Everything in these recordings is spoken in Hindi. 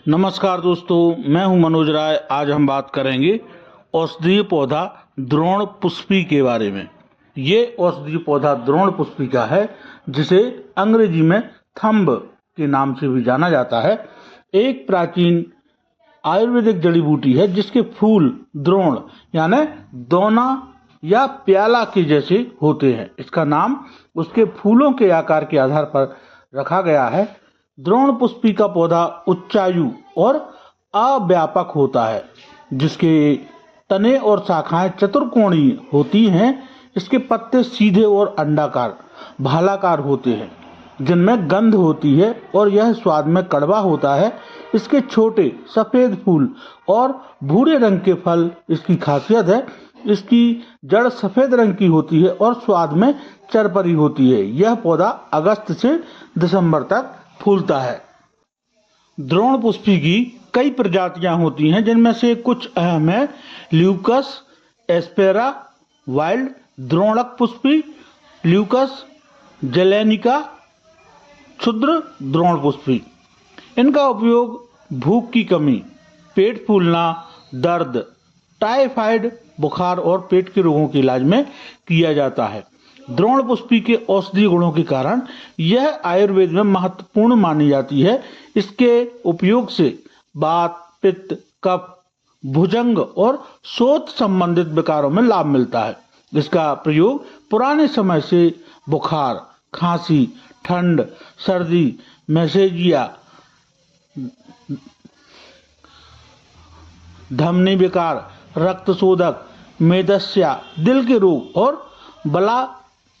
नमस्कार दोस्तों, मैं हूं मनोज राय। आज हम बात करेंगे औषधीय पौधा द्रोण पुष्पी के बारे में। ये औषधीय पौधा द्रोण पुष्पी का है, जिसे अंग्रेजी में थंब के नाम से भी जाना जाता है। एक प्राचीन आयुर्वेदिक जड़ी बूटी है जिसके फूल द्रोण यानी दोना या प्याला के जैसे होते हैं। इसका नाम उसके फूलों के आकार के आधार पर रखा गया है। द्रोण पुष्पी का पौधा उच्चायु और अव्यापक होता है, जिसके तने और शाखाएं चतुर्कोणीय होती हैं। इसके पत्ते सीधे और अंडाकार भालाकार होते हैं, जिनमें गंध होती है और यह स्वाद में कड़वा होता है। इसके छोटे सफेद फूल और भूरे रंग के फल इसकी खासियत है। इसकी जड़ सफेद रंग की होती है और स्वाद में चरपरी होती है। यह पौधा अगस्त से दिसंबर तक फूलता है। द्रोण पुष्पी की कई प्रजातियां होती हैं, जिनमें से कुछ अहम है ल्यूकस एस्पेरा वाइल्ड, द्रोणक पुष्पी, ल्यूकस जेलेनिका, क्षुद्र द्रोण पुष्पी। इनका उपयोग भूख की कमी, पेट फूलना, दर्द, टाइफाइड बुखार और पेट के रोगों के इलाज में किया जाता है। द्रोण पुष्पी के औषधीय गुणों के कारण यह आयुर्वेद में महत्वपूर्ण मानी जाती है। इसके उपयोग से वात, पित्त, कफ, भुजंग और शोथ संबंधित विकारों में लाभ मिलता है। इसका प्रयोग पुराने समय से बुखार, खांसी, ठंड, सर्दी, मैसेजिया, धमनी विकार, रक्त शोधक, मेदस्या, दिल के रोग और बला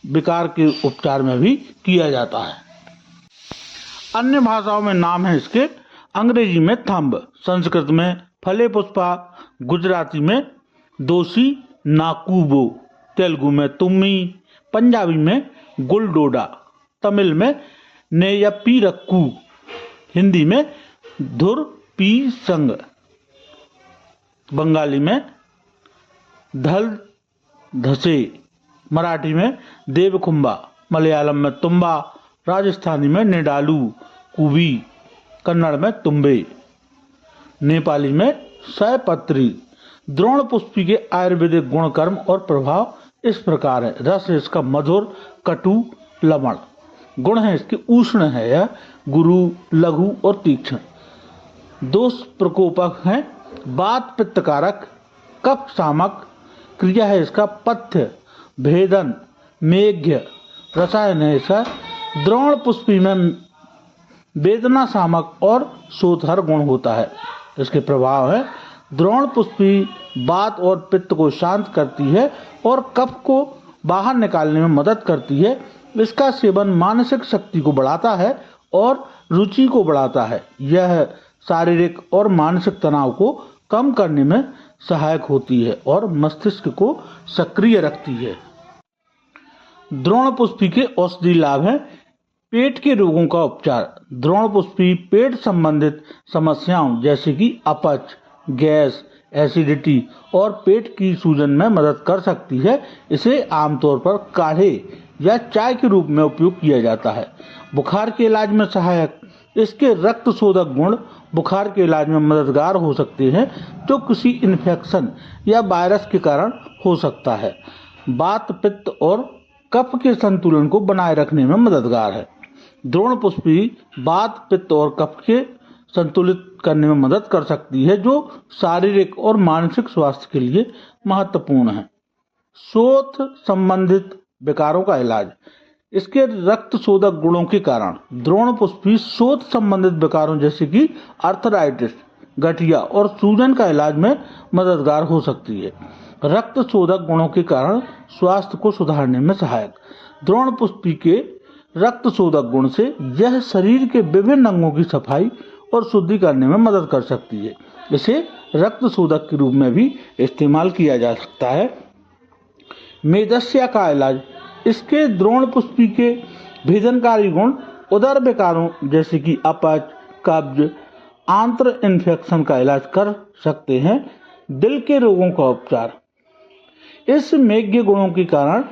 विकार के उपचार में भी किया जाता है। अन्य भाषाओं में नाम है इसके अंग्रेजी में थंब, संस्कृत में फले पुष्पा, गुजराती में दोसी नाकूबो, तेलुगु में तुम्मी, पंजाबी में गुलडोडा, तमिल में नेयप्पी रक्कू, हिंदी में धुर पी संग, बंगाली में धल धसे, मराठी में देवकुंभा, मलयालम में तुम्बा, राजस्थानी में निडालू कुबी, कन्नड़ में तुम्बे, नेपाली में सयपत्री। द्रोण पुष्पी के आयुर्वेदिक गुण, कर्म और प्रभाव इस प्रकार है। रस इसका मधुर, कटु, लवण। गुण है इसके उष्ण है, यह गुरु, लघु और तीक्ष्ण। दोष प्रकोपक है, वात पित्तकारक, कफ शामक। क्रिया है इसका पथ्य, भेदन, मेघ्य। रसायन है इसका द्रोण पुष्पी में वेदना शामक और शोथहर गुण होता है। इसके प्रभाव है द्रोण पुष्पी वात और पित्त को शांत करती है और कफ को बाहर निकालने में मदद करती है। इसका सेवन मानसिक शक्ति को बढ़ाता है और रुचि को बढ़ाता है। यह शारीरिक और मानसिक तनाव को कम करने में सहायक होती है और मस्तिष्क को सक्रिय रखती है। द्रोण पुष्पी के औषधीय लाभ हैं पेट के रोगों का उपचार। द्रोण पुष्पी पेट संबंधित समस्याओं जैसे कि अपच, गैस, एसिडिटी और पेट की सूजन में मदद कर सकती है। इसे आमतौर पर काढ़े या चाय के रूप में उपयोग किया जाता है। बुखार के इलाज में सहायक। इसके रक्त शोधक गुण बुखार के इलाज में मददगार हो सकते हैं, जो किसी इन्फेक्शन या वायरस के कारण हो सकता है। वात, पित्त और कफ के संतुलन को बनाए रखने में मददगार है। द्रोण पुष्पी वात, पित्त और कफ के संतुलित करने में मदद कर सकती है, जो शारीरिक और मानसिक स्वास्थ्य के लिए महत्वपूर्ण है। शोथ संबंधित विकारों का इलाज। इसके रक्त शोधक गुणों के कारण द्रोण पुष्पी शोथ संबंधित विकारों जैसे कि आर्थराइटिस, गठिया और सूजन का इलाज में मददगार हो सकती है। रक्त शोधक गुणों के कारण स्वास्थ्य को सुधारने में सहायक। द्रोण पुष्पी के रक्त शोधक गुण से यह शरीर के विभिन्न अंगों की सफाई और शुद्धि करने में मदद कर सकती है। इसे रक्त शोधक के रूप में भी इस्तेमाल किया जा सकता है। मेदस्या का इलाज। इसके द्रोण पुष्पी के भेदनकारी गुण उदर विकारों जैसे कि अपच, कब्ज, आंत्र इन्फेक्शन का इलाज कर सकते हैं। दिल के रोगों का उपचार। इस मेघ्य गुणों के कारण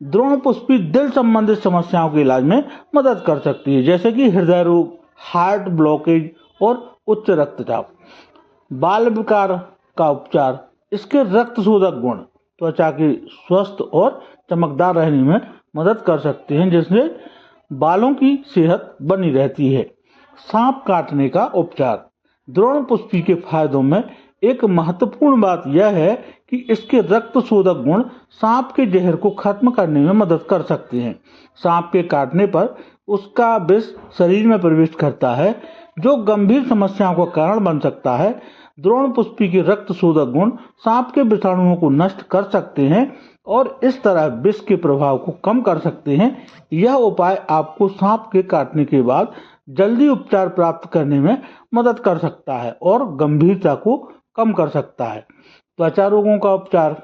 द्रोण पुष्पी दिल संबंधित समस्याओं के इलाज में मदद कर सकती है, जैसे कि हृदय रोग, हार्ट ब्लॉकेज और उच्च रक्तचाप। बाल विकार का उपचार, इसके रक्त शोधक गुण त्वचा के स्वस्थ और चमकदार रहने में मदद कर सकते हैं, जिससे बालों की सेहत बनी रहती है। सांप काटने का उपचार, द्रोण पुष्पी के फायदों में एक महत्वपूर्ण बात यह है कि इसके रक्त शोधक गुण सांप के जहर को खत्म करने में मदद कर सकते हैं। सांप के काटने पर उसका विष शरीर में प्रवेश करता है, जो गंभीर समस्याओं का कारण बन सकता है। द्रोण पुष्पी के रक्त शोधक गुण सांप के विषाणुओं को नष्ट कर सकते हैं और इस तरह विष के प्रभाव को कम कर सकते हैं। यह उपाय आपको सांप के काटने के बाद जल्दी उपचार प्राप्त करने में मदद कर सकता है और गंभीरता को कम कर सकता है। त्वचा रोगों का उपचार,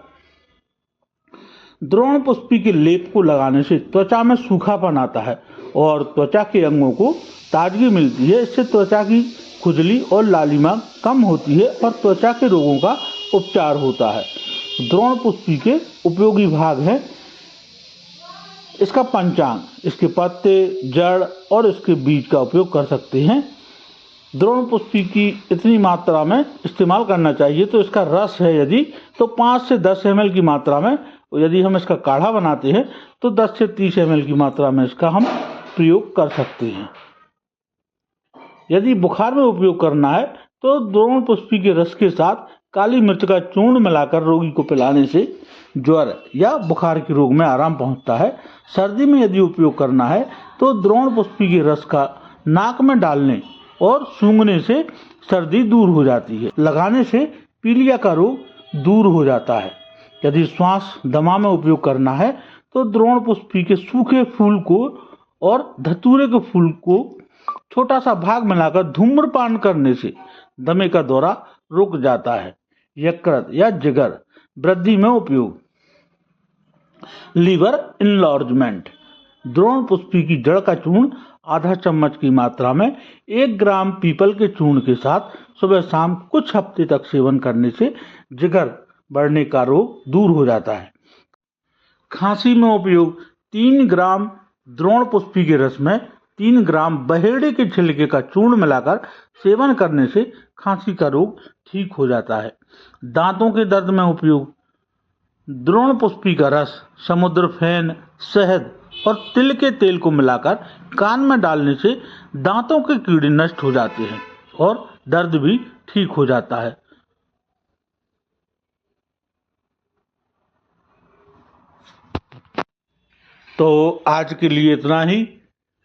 द्रोण पुष्पी के लेप को लगाने से त्वचा में सूखापन आता है और त्वचा के अंगों को ताजगी मिलती है। इससे त्वचा की खुजली और लालिमा कम होती है और त्वचा के रोगों का उपचार होता है। द्रोण पुष्पी के उपयोगी भाग हैं इसका पंचांग, इसके पत्ते, जड़ और इसके बीज का उपयोग कर सकते हैं। द्रोण पुष्पी की इतनी मात्रा में इस्तेमाल करना चाहिए। तो इसका रस है यदि तो 5 से 10 ml की मात्रा में, यदि हम इसका काढ़ा बनाते हैं तो 10 से 30 ml की मात्रा में इसका हम प्रयोग कर सकते हैं। यदि बुखार में उपयोग करना है तो द्रोण पुष्पी के रस के साथ काली मिर्च का चूर्ण मिलाकर रोगी को पिलाने से ज्वर या बुखार के रोग में आराम पहुंचता है। सर्दी में यदि उपयोग करना है तो द्रोण पुष्पी के रस का नाक में डालने और सूंघने से सर्दी दूर हो जाती है। लगाने से पीलिया का रोग दूर हो जाता है। यदि श्वास दमा में उपयोग करना है तो द्रोण पुष्पी के सूखे फूल को और धतूरे के फूल को छोटा सा भाग मिलाकर धूम्रपान करने से दमे का दौरा रुक जाता है। यकृत या जिगर वृद्धि में उपयोग, लीवर इनलॉर्जमेंट, द्रोण पुष्पी की जड़ का चूर्ण आधा चम्मच की मात्रा में 1 ग्राम पीपल के चूर्ण के साथ सुबह शाम कुछ हफ्ते तक सेवन करने से जिगर बढ़ने का रोग दूर हो जाता है। खांसी में उपयोग, 3 ग्राम द्रोण पुष्पी के रस में 3 ग्राम बहेड़े के छिलके का चूर्ण मिलाकर सेवन करने से खांसी का रोग ठीक हो जाता है। दांतों के दर्द में उपयोग, द्रोण पुष्पी का रस समुद्र फेन, शहद और तिल के तेल को मिलाकर कान में डालने से दांतों के कीड़े नष्ट हो जाते हैं और दर्द भी ठीक हो जाता है। तो आज के लिए इतना ही।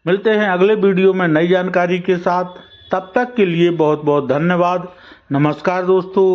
मिलते हैं अगले वीडियो में नई जानकारी के साथ। तब तक के लिए बहुत बहुत धन्यवाद। नमस्कार दोस्तों।